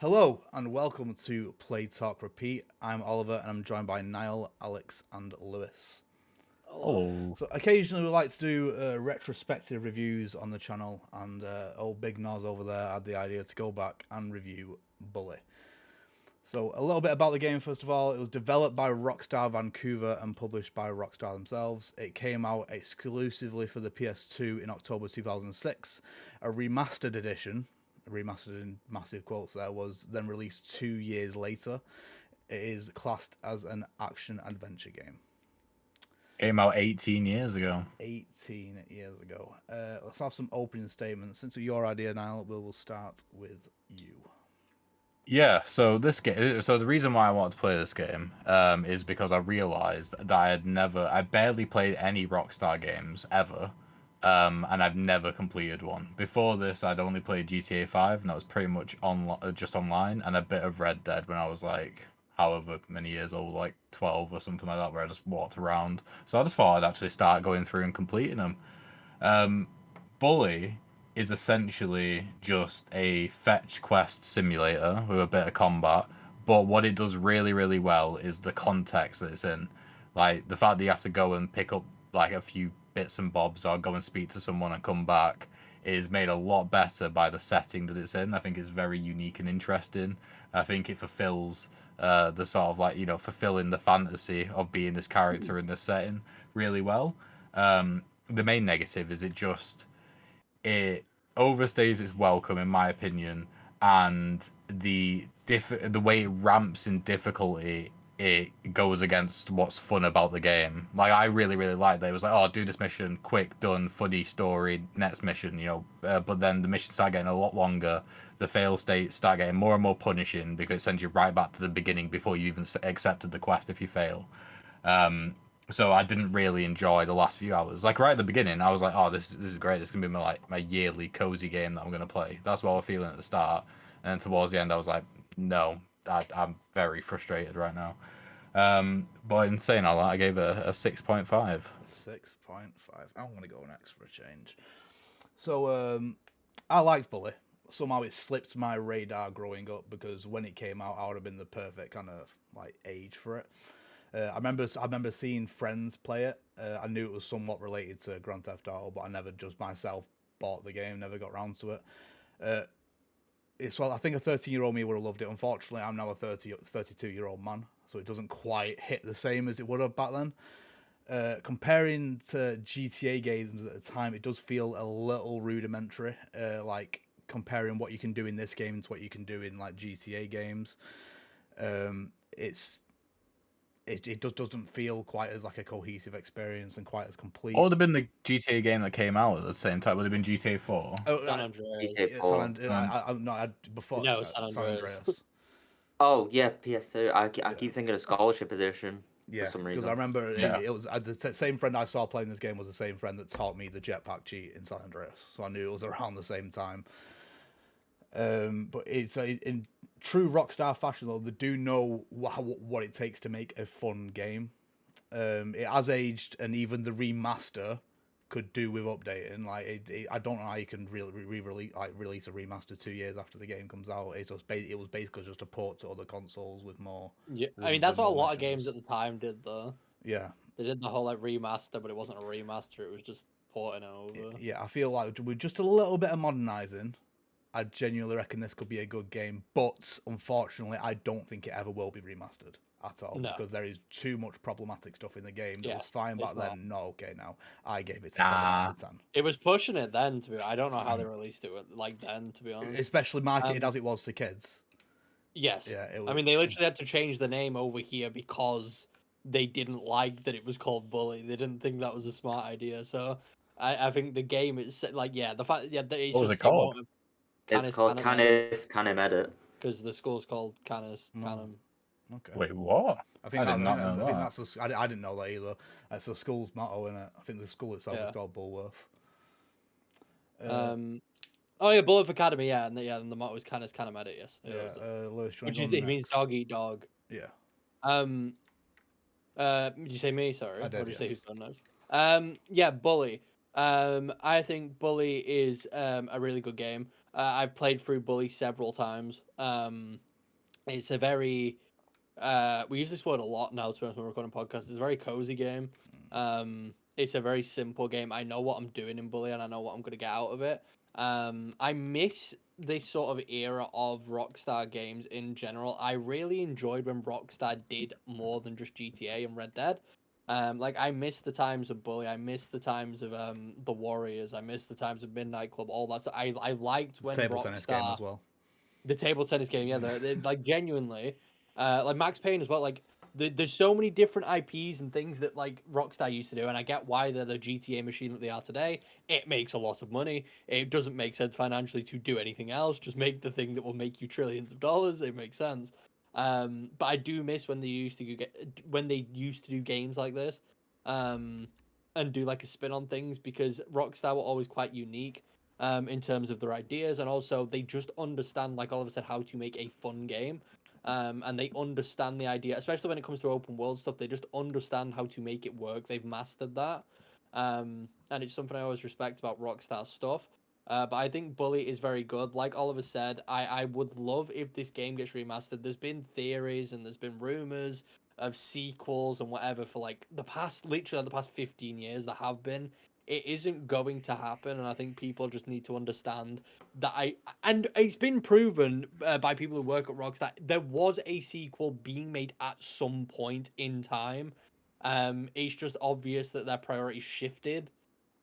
Hello and welcome to Play Talk Repeat. I'm Oliver and I'm joined by Niall, Alex, and Lewis. Hello. Oh, So occasionally we like to do retrospective reviews on the channel, and old Big Noz over there had the idea to go back and review Bully. So a little bit about the game first of all. It was developed by Rockstar Vancouver and published by Rockstar themselves. It came out exclusively for the PS2 in October 2006. A remastered edition, remastered in massive quotes there, was then released 2 years later. It is classed as an action adventure game. came out 18 years ago. 18 years ago. Let's have some opening statements. Since it's your idea, Niall, we'll start with you. Yeah, so this game. So the reason why I wanted to play this game is because I realized that I barely played any Rockstar games ever, and I've never completed one. Before this, I'd only played GTA 5, and that was pretty much just online, and a bit of Red Dead when I was like, however many years old, like 12 or something like that, where I just walked around. So I just thought I'd actually start going through and completing them. Um, Bully is essentially just a fetch quest simulator with a bit of combat. But what it does really, really well is the context that it's in. Like the fact that you have to go and pick up like a few bits and bobs or go and speak to someone and come back is made a lot better by the setting that it's in. I think it's very unique and interesting. I think it fulfills the sort of fulfilling the fantasy of being this character in this setting really well. The main negative is it overstays its welcome in my opinion, and the way it ramps in difficulty, it goes against what's fun about the game. Like I really really liked that it was like, oh, do this mission, quick, done, funny story, next mission, but then the missions start getting a lot longer. The fail states start getting more and more punishing because it sends you right back to the beginning before you even accepted the quest if you fail. So I didn't really enjoy the last few hours. Like right at the beginning, I was like, "Oh, this is great. It's gonna be my yearly cozy game that I'm gonna play." That's what I was feeling at the start, and then towards the end, I was like, "No, I'm very frustrated right now." But in saying all that, I gave it a 6.5. 6.5. I'm going to go next for a change. So, I liked Bully. Somehow it slipped my radar growing up because when it came out, I would have been the perfect kind of like age for it. I remember seeing friends play it. I knew it was somewhat related to Grand Theft Auto, but I never just myself bought the game. Never got around to it. Uh, it's well, I think a 13-year-old me would have loved it. Unfortunately, I'm now a 32-year-old man, so it doesn't quite hit the same as it would have back then. Comparing to GTA games at the time, it does feel a little rudimentary. Like comparing what you can do in this game to what you can do in like GTA games. It's it just doesn't feel quite as like a cohesive experience and quite as What complete. would have been the GTA game that came out at the same time? Would have been GTA 4. Oh, San Andreas. GTA 4. Before No, San San Andreas. Andreas. Oh yeah, PS2. I Yeah. keep thinking of Scholarship Edition for Yeah, some because I reason. remember Yeah. it was the same friend I saw playing this game was the same friend that taught me the jetpack cheat in San Andreas, so I knew it was around the same time. But it's in true Rockstar fashion though, they do know what it takes to make a fun game. It has aged, and even the remaster could do with updating. Like I don't know how you can really release a remaster 2 years after the game comes out. It was basically just a port to other consoles with more. Yeah, I with- mean that's with what a more lot of games missions. at the time did though. Yeah, They did the whole like remaster, but it wasn't a remaster. It was just porting it over. yeah. I feel like with just a little bit of modernizing, I genuinely reckon this could be a good game. But unfortunately, I don't think it ever will be remastered at all No. because there is too much problematic stuff in the game that was Yes, fine back it's not. then. Not okay now. I gave it a 7 out of 10. It was pushing it then. I don't know how they released it like then. To be honest, Especially marketed as it was to kids. yes. Yeah, it I was. mean, they literally had to change the name over here because they didn't like that it was called Bully. They didn't think that was a smart idea. So I think the game is like the fact that it's What was just it called? It's called Canis Canem Edit. because the school's called Canis No. Canem. Okay. Wait, what? I think I did not know I think that. that's I didn't know that either. That's the school's motto, isn't it? I think the school itself is Yeah. called Bulworth. Oh yeah, Bullet Academy, yeah, and the motto was Canis Canem Edit, yes. Yeah, Lewis, Which is it means dog eat dog. Yeah. Did you say me? Sorry. I did, Or did you say yes. who's gone next? Yeah, Bully. I think Bully is a really good game. I've played through Bully several times. It's a very we use this word a lot now to be honest when we're recording podcasts. It's a very cozy game. It's a very simple game. I know what I'm doing in Bully and I know what I'm gonna get out of it. I miss this sort of era of Rockstar games in general. I really enjoyed when Rockstar did more than just GTA and Red Dead. Like I miss the times of Bully. I miss the times of the Warriors. I miss the times of Midnight Club. All that. So I liked when Table tennis game Rockstar as well. the table tennis game. Yeah, they're like genuinely, like Max Payne as well. Like there's so many different IPs and things that like Rockstar used to do, and I get why they're the GTA machine that they are today. It makes a lot of money. It doesn't make sense financially to do anything else. Just make the thing that will make you trillions of dollars. It makes sense. But I do miss when they used to do games like this, um, and do like a spin on things because Rockstar were always quite unique in terms of their ideas, and also they just understand, like Oliver said, how to make a fun game. And they understand the idea, especially when it comes to open world stuff. They just understand how to make it work. They've mastered that, and it's something I always respect about Rockstar stuff. But I think Bully is very good. Like Oliver said, I would love if this game gets remastered. There's been theories and there's been rumors of sequels and whatever for like literally the past 15 years. There have been. It isn't going to happen, and I think people just need to understand that and it's been proven by people who work at Rockstar there was a sequel being made at some point in time. It's just obvious that their priorities shifted,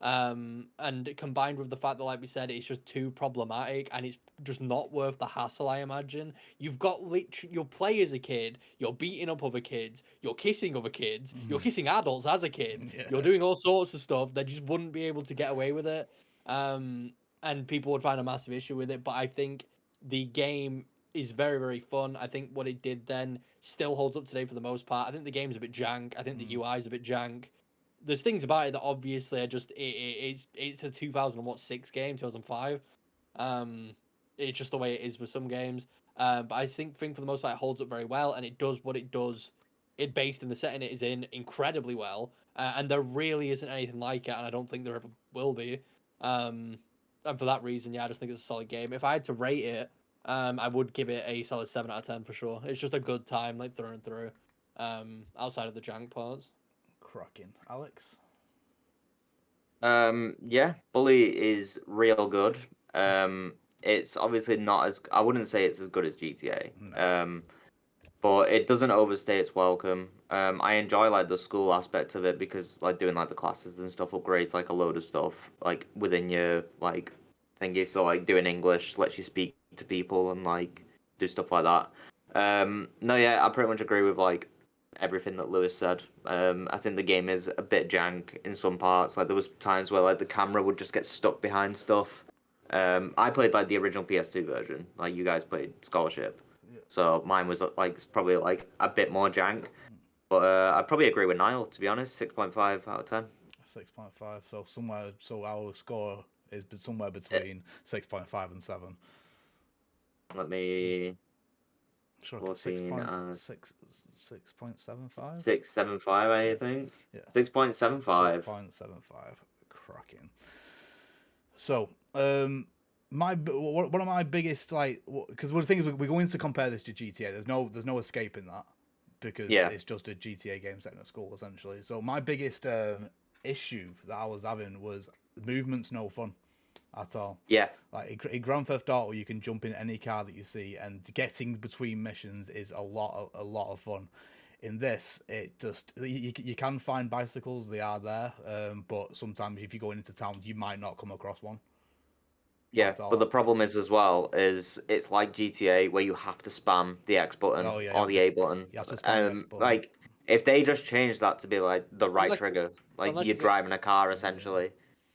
and combined with the fact that, like we said, it's just too problematic and it's just not worth the hassle. I imagine you've got you'll play as a kid, you're beating up other kids, you're kissing other kids, you're kissing adults as a kid, Yeah. you're doing all sorts of stuff that just wouldn't be able to get away with it. And people would find a massive issue with it. But I think the game is very, very fun. I think what it did then still holds up today for the most part. I think the game's a bit jank. I think the UI is a bit jank. There's things about it that obviously are just it's a 2006 game, 2005. It's just the way it is with some games. But I think for the most part it holds up very well, and it does what it does. It based in the setting it is in incredibly well, and there really isn't anything like it, and I don't think there ever will be. And for that reason, yeah, I just think it's a solid game. If I had to rate it, I would give it a solid 7 out of 10 for sure. It's just a good time, like through and through. Outside of the jank parts. Cracking. Alex? Yeah, Bully is real good. It's obviously not as I wouldn't say it's as good as GTA. No. But it doesn't overstay its welcome. I enjoy like the school aspect of it because like doing like the classes and stuff upgrades like a load of stuff like within your like thingy. So like doing English lets you speak to people and like do stuff like that. No, yeah, I pretty much agree with like everything that Lewis said. I think the game is a bit jank in some parts. Like there was times where like the camera would just get stuck behind stuff. I played like the original PS2 version. Like you guys played Scholarship. Yeah. So mine was like probably like a bit more jank, but I'd probably agree with Niall to be honest. 6.5 out of 10. 6.5. So our score is somewhere between 6.5 and 7. Let me Sure, 14 6.75. 6.75 I think. Yeah. 6.75. 6.75. Cracking. So, one of my biggest because one of the things we're going to compare this to GTA. There's no escaping that because it's just a GTA game set in a school essentially. So my biggest issue that I was having was movement's no fun at all. Yeah. Like in Grand Theft Auto, you can jump in any car that you see, and getting between missions is a lot of fun. In this, it just you can find bicycles; they are there, but sometimes if you're going into town, you might not come across one. Yeah, but the problem is as well is it's like GTA where you have to spam the X button or the A button. You have to spam the X button. Like if they just changed that to be like the right Unless- trigger, like unless you're you get- driving a car essentially,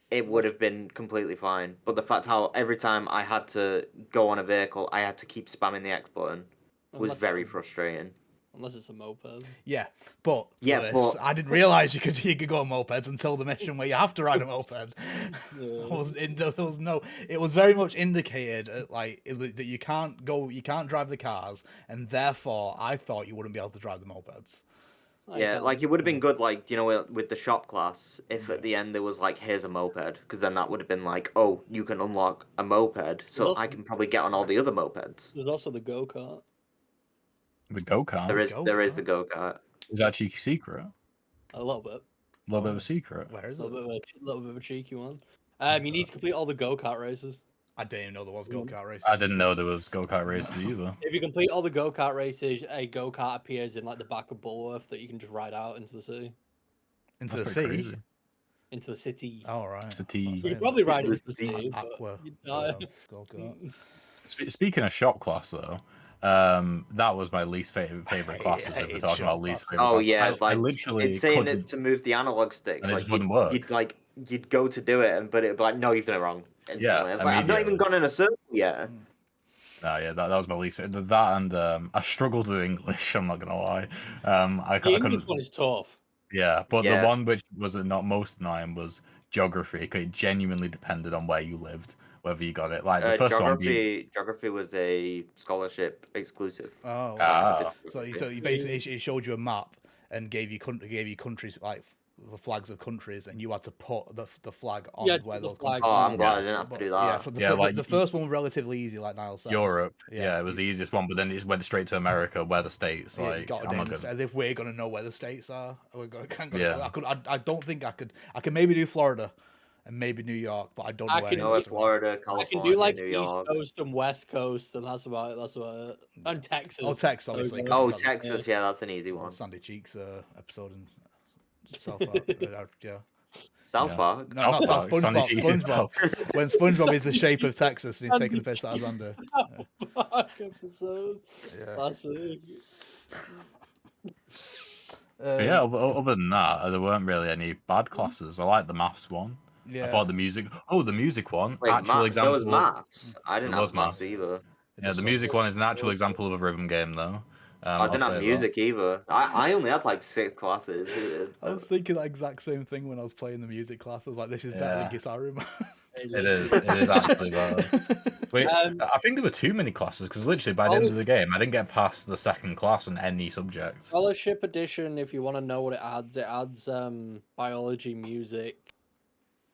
it would have been completely fine. But the fact how every time I had to go on a vehicle, I had to keep spamming the X button was Unless very it's- frustrating. Unless it's a moped. Yeah, but Yeah, Lewis, but- I didn't realize you could go on mopeds until the mission where you have to ride a moped. It was very much indicated that you can't drive the cars, and therefore I thought you wouldn't be able to drive the mopeds. Yeah, like it would have been Yeah. good, like with the shop class, if Yeah. at the end there was like, here's a moped, because then that would have been like, oh, you can unlock a moped, so also- I can probably get on all the other mopeds. There's also the go kart. The go-kart There is the Go-kart? go-kart. is that a cheeky secret? A little bit. A little bit of Oh. a secret. Where is A it? little bit of a cheeky one. You need to complete all the go kart races. I didn't even know there was go-kart racing. I didn't know there was go-kart races either. If you complete all the go kart races, a go kart appears in like the back of Bulworth that you can just ride out into the city. Into That's the pretty sea? crazy. Into the city. Oh, right. City. I was You saying could probably that. ride Into into the the sea. sea. but Aqua. you'd die. Go-kart. Speaking of shop class, though, that was my least favorite classes. If we're hate talking about shop least class. favorite Oh classes. yeah, I like literally it's saying couldn't. it to move the analog stick, And it like just wouldn't work. you'd go to do it, but it'd be like, no, you've done it wrong instantly. I was like, I've not even immediately. gone in a circle yet. No, yeah, that was my least favorite. That and I struggled with English. I'm not gonna lie. I The English couldn't. one is tough. Yeah, but Yeah. the one which was not most annoying was geography. 'Cause it genuinely depended on where you lived, whether you got it. Like the first one being. Geography was a scholarship exclusive. Oh, So I never did Ah. so geography. you basically it showed you a map and gave you countries like the flags of countries, and you had to put the flag on Yeah, to where put the those flag countries. Oh, were. I'm glad I Yeah. didn't have to But do yeah, that. for Yeah, like the first one was relatively easy, like Niall said. Europe. Yeah, Yeah, it was the easiest one, but then it went straight to America, where the states. Yeah, you Like, got to I'm not name gonna. as if we're gonna know where the states are. We're gonna, Yeah. I don't think I could. I can maybe do Florida, and maybe New York, but I don't know I where can any You of know, the where rest of them. Florida, I can do California, like New East York. Coast and West Coast, and that's about it. That's about it. And Texas. Oh, Texas, obviously. Okay. 'Cause Oh, you got the- Texas, yeah, that's an easy well, one. Sandy Cheeks episode in South Park. Yeah. South Yeah. Park. No, not South Park, Sandy SpongeBob. Cheeks is SpongeBob. When SpongeBob is the shape of Texas and he's taking the piss out of Xander. Fuck episode. Yeah. Classic. But yeah, other than that, there weren't really any bad classes. I liked the maths one. Yeah. I thought the music. Oh, the music one. Wait, Actual there example. was maths. I didn't There was have maths maths. either. Yeah, the music one is an actual example of a rhythm game, though. I I'll didn't say have that. music either. I only had like 6 classes. I was thinking that exact same thing when I was playing the music class. I was like, this is better than Yeah. Guitar Room. It is. It is actually better. Wait, I think there were too many classes because literally by the end of the game, I didn't get past the second class on any subject. Scholarship edition, if you want to know what it adds biology, music,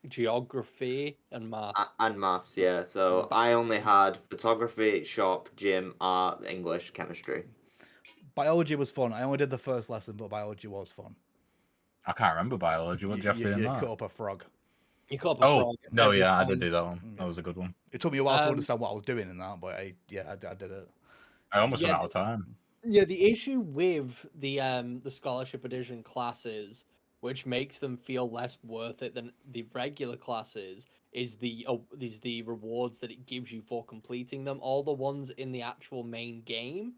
geography, and math. And maths, yeah. So I only had photography, shop, gym, art, English, chemistry. Biology was fun. I only did the first lesson, but biology was fun. I can't remember biology. What did you have to do in You that? cut up a frog. You cut up a Oh, frog no, every yeah, I time. did do that one. That was a good one. It took me a while to understand what I was doing in that, but I did it. I almost Yeah, ran out of time. Yeah, the issue with the scholarship edition classes, which makes them feel less worth it than the regular classes, is the rewards that it gives you for completing them. All the ones in the actual main game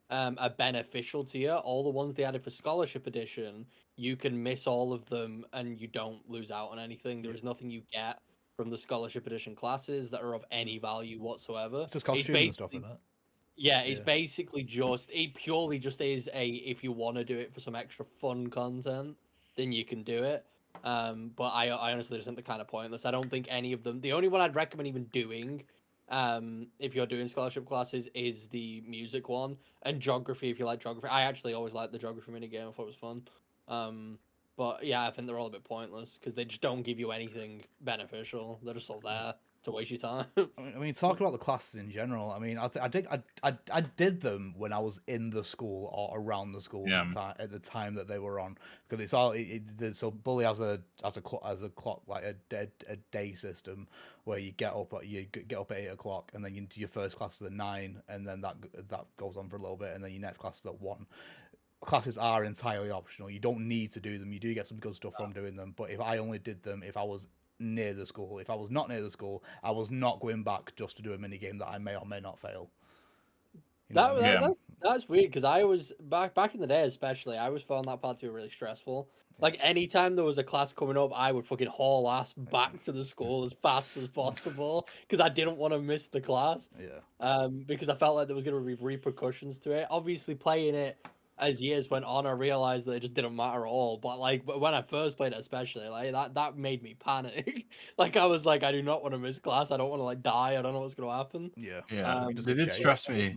are beneficial to you. All the ones they added for scholarship edition, you can miss all of them and you don't lose out on anything. There is nothing you get from the scholarship edition classes that are of any value whatsoever. It's just costumes and stuff in it. Yeah, it's basically just it purely just is a if you want to do it for some extra fun content, then you can do it. But I honestly just think they're kind of pointless. I don't think any of them. The only one I'd recommend even doing, if you're doing scholarship classes, is the music one and geography. If you like geography, I actually always liked the geography minigame. I thought it was fun. But yeah, I think they're all a bit pointless because they just don't give you anything beneficial. They're just all there to waste your time. I mean, talking about the classes in general. I mean, I did them when I was in the school or around the school at the time that they were on, because it's all so Bully has a clock, like a day system where you get up at 8 o'clock and then you do your first class at 9, and then that goes on for a little bit, and then your next class is at 1. Classes are entirely optional. You don't need to do them. You do get some good stuff from doing them, but if I only did them if I was near the school. If I was not near the school, I was not going back just to do a mini game that I may or may not fail. You know what I mean? That's weird because I was back in the day, especially. I always found that part to be really stressful. Like anytime there was a class coming up, I would fucking haul ass back to the school as fast as possible because I didn't want to miss the class. Yeah. Because I felt like there was going to be repercussions to it. Obviously, playing it as years went on, I realized that it just didn't matter at all. But like, when I first played it, especially, like that made me panic. Like I was like, I do not want to miss class. I don't want to like die. I don't know what's gonna happen. Yeah. Yeah, You just they get did chased. stress me.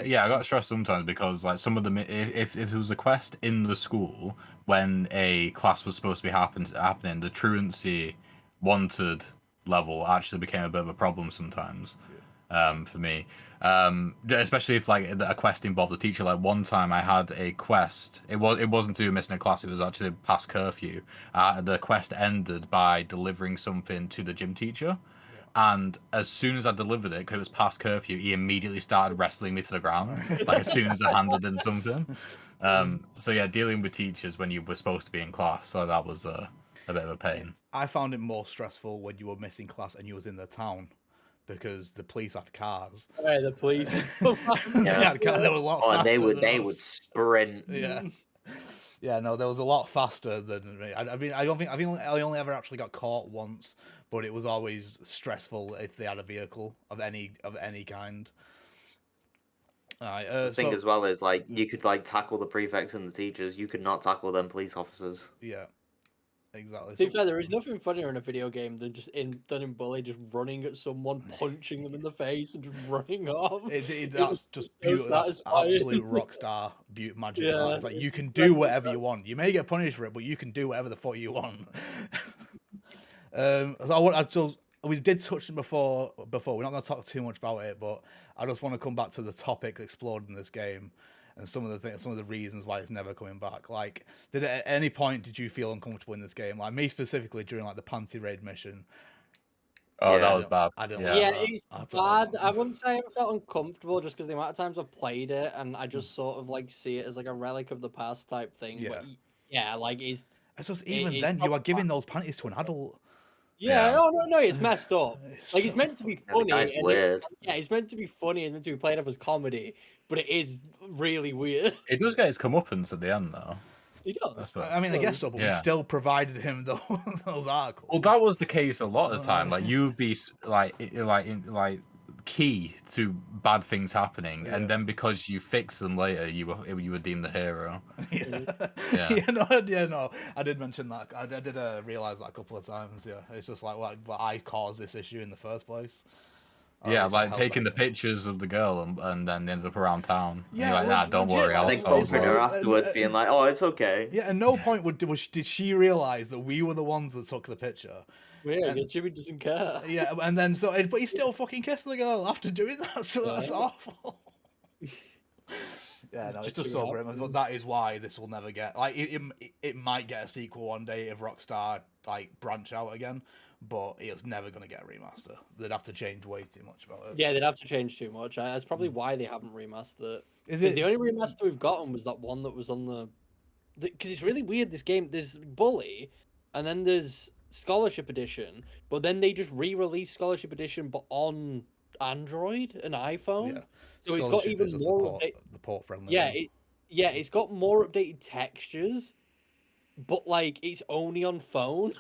Yeah, I got stressed sometimes because like some of the if there was a quest in the school when a class was supposed to be happening, the truancy wanted level actually became a bit of a problem sometimes. For me, especially if like a quest involved a teacher. Like one time, I had a quest. It wasn't to do missing a class. It was actually past curfew. The quest ended by delivering something to the gym teacher. And as soon as I delivered it, because it was past curfew, he immediately started wrestling me to the ground. Like as soon as I handed him something. So yeah, dealing with teachers when you were supposed to be in class, so that was a bit of a pain. I found it more stressful when you were missing class and you was in the town, because the police had cars. Hey, the police. They had cars. They were a lot Oh, faster. and they than would us. sprint. Yeah. Yeah, no, there was a lot faster than me. I mean, I don't think I only ever actually got caught once, but it was always stressful if they had a vehicle of any kind. Alright, The thing as well is like you could like tackle the prefects and the teachers. You could not tackle them police officers. yeah, exactly. To be fair, there is nothing funnier in a video game than than in Bully just running at someone, punching them in the face, and just running off. That's just so beautiful. That's satisfying. absolute rockstar magic. Yeah, That. It's like you it's can do whatever you want. You may get punished for it, but you can do whatever the fuck you want. So we did touch on before. We're not going to talk too much about it, but I just want to come back to the topics explored in this game and some of the reasons why it's never coming back. Like, at any point did you feel uncomfortable in this game? Like me specifically during like the Panty Raid mission. Oh, Yeah, that was bad. I didn't. Yeah. Like Yeah, that it's at all. bad. I wouldn't say I felt uncomfortable just because the amount of times I've played it and I just sort of like see it as like a relic of the past type thing. Yeah. But yeah, like It's just even it's then you are probably giving those panties to an adult. yeah, Yeah. oh no, it's messed up. Like it's meant to be Yeah, the guy's funny, weird. it's meant to be funny. It's meant to be played off as comedy, but it is really weird. It does get his comeuppance at the end, though. He does. I mean, I guess so, but we Yeah. still provided him those articles. Well, that was the case a lot of the time. Like you'd be like key to bad things happening, and then because you fix them later, you were deemed the hero. Yeah, no, I did mention that. I did realize that a couple of times. Yeah, it's just like, well, I caused this issue in the first place. Yeah, like taking the pictures of the girl and then ends up around town. Yeah, and you're like, nah, don't worry, I I'll think solve bumping her it. afterwards, being like, "Oh, it's okay." Yeah, at no point did she realize that we were the ones that took the picture. Yeah, Jimmy doesn't care. Yeah, and then but he still fucking kissed the girl after doing that. So that's awful. Yeah, no, it's just so grim. But that is why this will never get like it might get a sequel one day if Rockstar like branch out again, but it's never gonna get a remaster. They'd have to change way too much about it. Yeah, they'd have to change too much. That's probably why they haven't remastered it. Is 'Cause it the only remaster we've gotten was that one that was on the because it's really weird. This game, there's Bully, and then there's Scholarship Edition, but then they just re-released Scholarship Edition, but on Android and iPhone. Yeah. So it's got Scholarship even is just more. the port friendly. Yeah, it's got more updated textures, but like it's only on phone,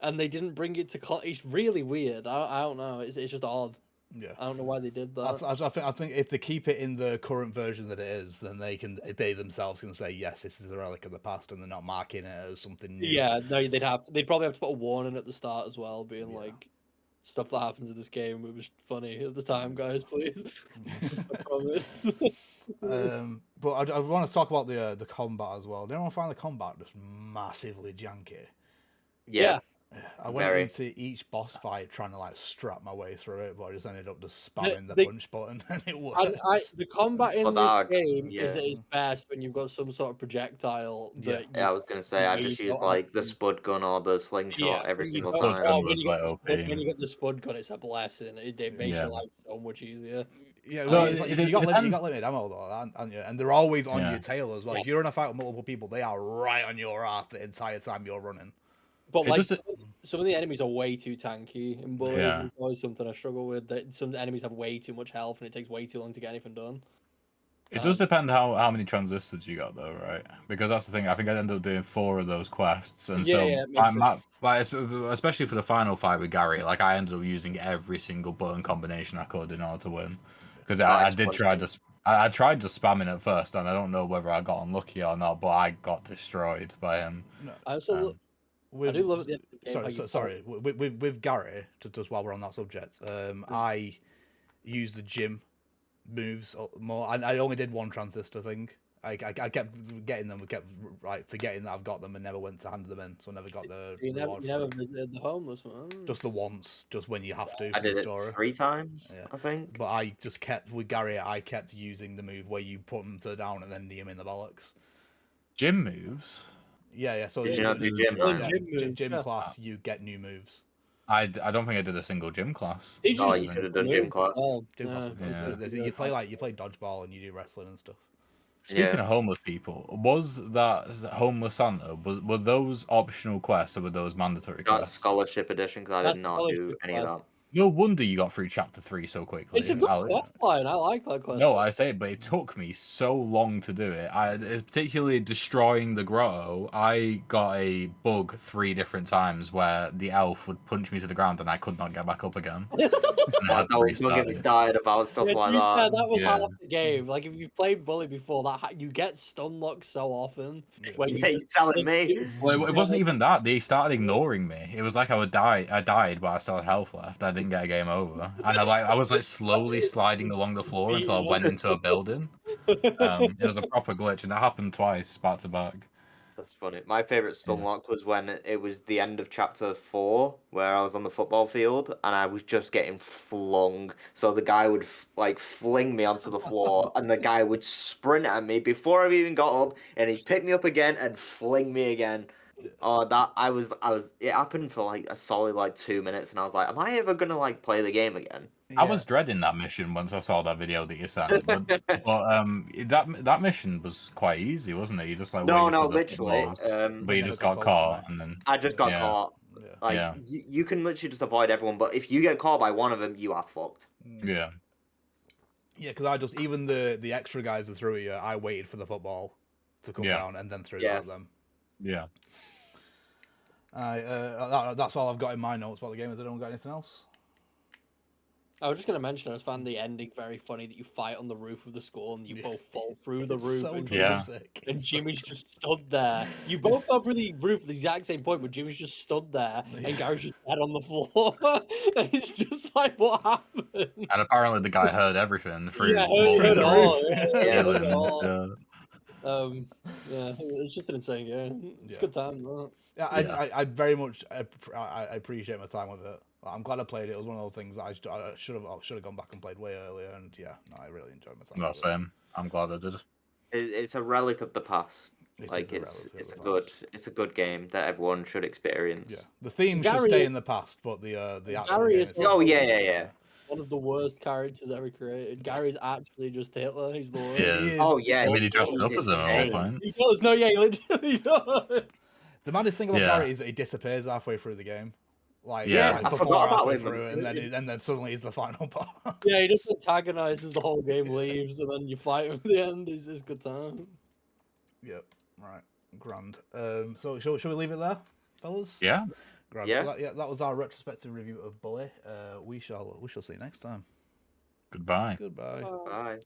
and they didn't bring it to. It's really weird. I don't know. It's just odd. Yeah. I don't know why they did that. I think if they keep it in the current version that it is, then they themselves can say yes, this is a relic of the past, and they're not marking it as something new. Yeah, no, they'd probably have to put a warning at the start as well, being like, stuff that happens in this game. It was funny at the time, guys. Please. I promise. But I want to talk about the combat as well. Did anyone find the combat just massively janky? Yeah. I went into each boss fight trying to like strap my way through it, but I just ended up just spamming the punch button and it worked. The combat in Well, this game yeah. is at its best when you've got some sort of projectile. That Yeah, I was gonna say I just used like the spud gun or the slingshot every single time. gun When was you, like get OP. when you get the spud gun, it's a blessing. It makes your life so much easier. Yeah, No, it's like, it you got depends. limited ammo though, and they're always on Yeah. your tail as well. Yeah. If you're in a fight with multiple people, they are right on your ass the entire time you're running. But It like just- some of the enemies are way too tanky in Bully. Yeah. It's always something I struggle with. That some enemies have way too much health and it takes way too long to get anything done. It does depend how many transistors you got though, right? Because that's the thing. I think I ended up doing 4 of those quests, and Yeah, so yeah, it makes especially for the final fight with Gary, like I ended up using every single button combination I could in order to win. Because I did try to I tried just spamming at first, and I don't know whether I got unlucky or not, but I got destroyed by him. No, I also Um, I do love at the end of the game how sorry, you sorry. With Gary, just while we're on that subject, I use the gym moves more. I only did one transistor thing. I kept getting them, kept forgetting that I've got them, and never went to hand them in, so I never got the You never, reward you for never it. visited the homeless one. Just the once, just when you have to I for the did it story. 3 times, Yeah. I think. But I just kept with Gary. I kept using the move where you put them to the down and then knee them in the bollocks. Gym moves. Yeah. So Did you not do gym? Oh, Ryan? gym moves, gym yeah. class, you get new moves. I don't think I did a single gym class. Did Oh, just you use should have the done gym moves? class. Oh, Gym class. Yeah. You play dodgeball and you do wrestling and stuff. Speaking Yeah. of homeless people, was that homeless Santa? Were those optional quests or were those mandatory Got quests? scholarship edition because I That's did not do scholarship any of class. that. No wonder you got through chapter 3 so quickly. It's a good quest line. I like that quest. No, I say it, but it took me so long to do it. Particularly particularly the grotto, I got a bug 3 different times where the elf would punch me to the ground and I could not get back up again. And I had to Don't get me restart it. started about stuff Yeah, to like be fair, that. that was Yeah. half the game. Like if you've played Bully before, you get stun locked so often. Yeah. When Yeah, you're telling me. Well, it wasn't even that. They started ignoring me. It was like I would die. I died, but I still had health left. I didn't get a game over, and I was like slowly sliding along the floor until I went into a building. It was a proper glitch, and that happened twice, back to back. That's funny. My favorite stun lock was when it was the end of chapter 4, where I was on the football field and I was just getting flung. So the guy would fling me onto the floor, and the guy would sprint at me before I've even got up, and he'd pick me up again and fling me again. Oh, that I was. It happened for like a solid 2 minutes, and I was like, "Am I ever gonna play the game again?" I was dreading that mission once I saw that video that you sent, but that mission was quite easy, wasn't it? You just No, waited for the literally. footballs, but They you never just got got close to caught, me. and then I just got yeah, caught. Yeah. yeah, You can literally just avoid everyone, but if you get caught by one of them, you are fucked. yeah. Yeah, because I just even the extra guys that threw at you, I waited for the football to come Yeah. down and then threw Yeah. that at them. Yeah. That's all I've got in my notes about the game. Has anyone got anything else? I was just gonna mention, I found the ending very funny that you fight on the roof of the school and you both fall through the It's roof. so And dramatic. And It's so Jimmy's just stood there. You both fell through the roof at the exact same point, but Jimmy's just stood there, and Gary's just dead on the floor. And it's just like, what happened? And apparently the guy heard everything through Yeah, walls heard it and all. roof. Yeah, heard it ceilings, all. yeah. Yeah, it's just an insane game. It's Yeah. a good time. Though. Yeah, Yeah. I very much I appreciate my time with it. I'm glad I played it. It was one of those things that I should have gone back and played way earlier. And yeah, no, I really enjoyed my time. Well, with it. same. I'm glad I did. It's a relic of the past. It Like is a it's a relic of the good past. it's a good game that everyone should experience. Yeah, the theme should Gary- stay in the past, but the actual Gary game is is. Oh yeah. One of the worst characters ever created. Gary's actually just Hitler. He's the worst. Yeah. He is. Oh yeah, I mean, he dressed he's up as him at one insane. point. He does. No, yeah, he literally does. The maddest thing about Yeah. Gary is that he disappears halfway through the game. Yeah. Like I before forgot about halfway him. through, and then suddenly he's the final part. Yeah, he just antagonizes the whole game, leaves, and then you fight him at the end. It's a good time. Yep. Right. Grand. So shall we leave it there, fellas? Yeah. Grand. Yeah. So that was our retrospective review of Bully. We shall see you next time. Goodbye. Goodbye. Bye.